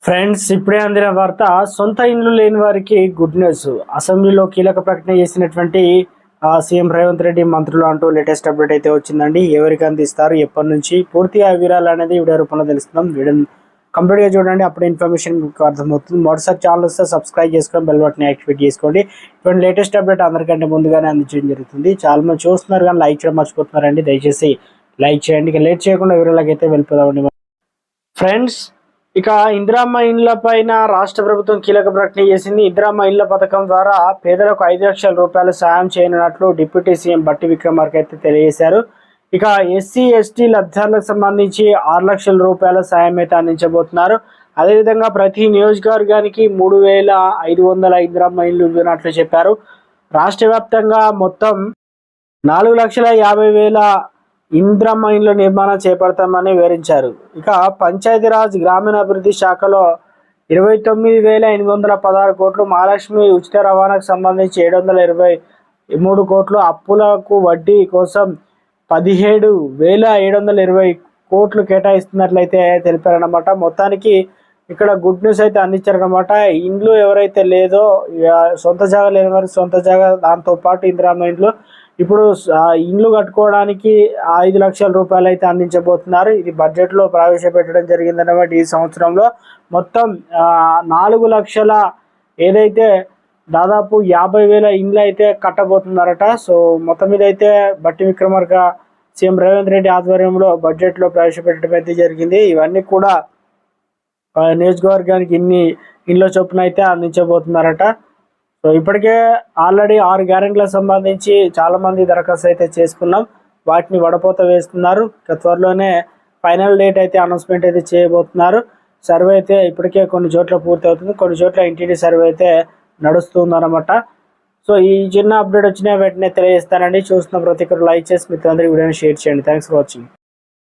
Friends, ఇప్పుడే అందిన వార్త. సొంత ఇండ్లు లేని వారికి గుడ్ న్యూస్. అసెంబ్లీలో కీలక ప్రకటన చేసినటువంటి సీఎం రేవంత్ రెడ్డి మంత్రులు అంటూ లేటెస్ట్ అప్డేట్ అయితే వచ్చిందండి. ఎవరికి అందిస్తారు, ఎప్పటి నుంచి, పూర్తిగా వివరాలు అనేది వీడియో రూపంలో తెలుస్తున్నాం. వీడియోని కంప్లీట్గా చూడండి, అప్పుడు ఇన్ఫర్మేషన్ మీకు అర్థమవుతుంది. మొదటిసారి ఛానల్ వస్తే సబ్స్క్రైబ్ చేసుకొని బెల్ బటన్ యాక్టివేట్ చేసుకోండి. ఇప్పుడు లేటెస్ట్ అప్డేట్ అందరికంటే ముందుగానే అందించడం జరుగుతుంది. చాలా మంది చూస్తున్నారు కానీ లైక్ చేయడం మర్చిపోతున్నారండి. దయచేసి లైక్ చేయండి. ఇక లేట్ చేయకుండా వివరాలకి అయితే వెళ్ళిపోదామండి. ఫ్రెండ్స్, ఇక ఇందిరమ్మ ఇండ్ల పైన రాష్ట్ర ప్రభుత్వం కీలక ప్రకటన చేసింది. ఇందిరమ్మ ఇండ్ల పథకం ద్వారా పేదలకు 5 లక్షల రూపాయలు సాయం చేయనున్నట్లు డిప్యూటీ సీఎం బట్టి విక్రమార్క అయితే తెలియజేశారు. ఇక ఎస్సీ ఎస్టీ లబ్ధిదారులకు సంబంధించి 6 లక్షల రూపాయల సాయం అయితే అందించబోతున్నారు. అదేవిధంగా ప్రతి నియోజకవర్గానికి 3,500 ఇందిరమ్మ ఇండ్లు ఇవ్వనున్నట్లు చెప్పారు. రాష్ట్ర వ్యాప్తంగా మొత్తం 4,50,000 ఇందిరమ్మ ఇండ్ల నిర్మాణం చేపడతామని వివరించారు. ఇక పంచాయతీరాజ్ గ్రామీణాభివృద్ధి శాఖలో 29,816 కోట్లు, మహాలక్ష్మి ఉచిత రవాణాకు సంబంధించి 723 కోట్లు, అప్పులకు వడ్డీ కోసం 17,720 కోట్లు కేటాయిస్తున్నట్లయితే తెలిపారన్నమాట. మొత్తానికి ఇక్కడ గుడ్ న్యూస్ అయితే అందించారనమాట. ఇండ్లు ఎవరైతే లేదో, సొంత జాగా లేని వారికి సొంత జాగా, దాంతోపాటు ఇందిరమ్మ ఇండ్లు ఇప్పుడు ఇండ్లు కట్టుకోవడానికి 5 లక్షల రూపాయలు అయితే అందించబోతున్నారు. ఇది బడ్జెట్లో ప్రవేశపెట్టడం జరిగిందన్నమాట. ఈ సంవత్సరంలో మొత్తం 4 లక్షల ఏదైతే దాదాపు 50,000 ఇండ్లు అయితే కట్టబోతున్నారట. సో మొత్తం మీద అయితే బట్టి విక్రమార్క సీఎం రేవంత్ రెడ్డి ఆధ్వర్యంలో బడ్జెట్లో ప్రవేశపెట్టడం అయితే జరిగింది. ఇవన్నీ కూడా నియోజకవర్గానికి ఇన్ని ఇండ్ల చొప్పున అయితే అందించబోతున్నారట. సో ఇప్పటికే ఆల్రెడీ 6 గ్యారెంటీలకు సంబంధించి చాలామంది దరఖాస్తు అయితే చేసుకున్నాం. వాటిని వడపోత వేస్తున్నారు. త్వరలోనే ఫైనల్ డేట్ అయితే అనౌన్స్మెంట్ అయితే చేయబోతున్నారు. సర్వే అయితే ఇప్పటికే కొన్ని చోట్ల పూర్తి అవుతుంది, కొన్ని చోట్ల ఇంటింటి సర్వే అయితే నడుస్తుందన్నమాట. సో ఈ చిన్న అప్డేట్ వచ్చిన వెంటనే తెలియజేస్తానండి. చూస్తున్న ప్రతి ఒక్కరు లైక్ చేసి మిత్రులందరికీ వీడియోని షేర్ చేయండి. Thanks for watching.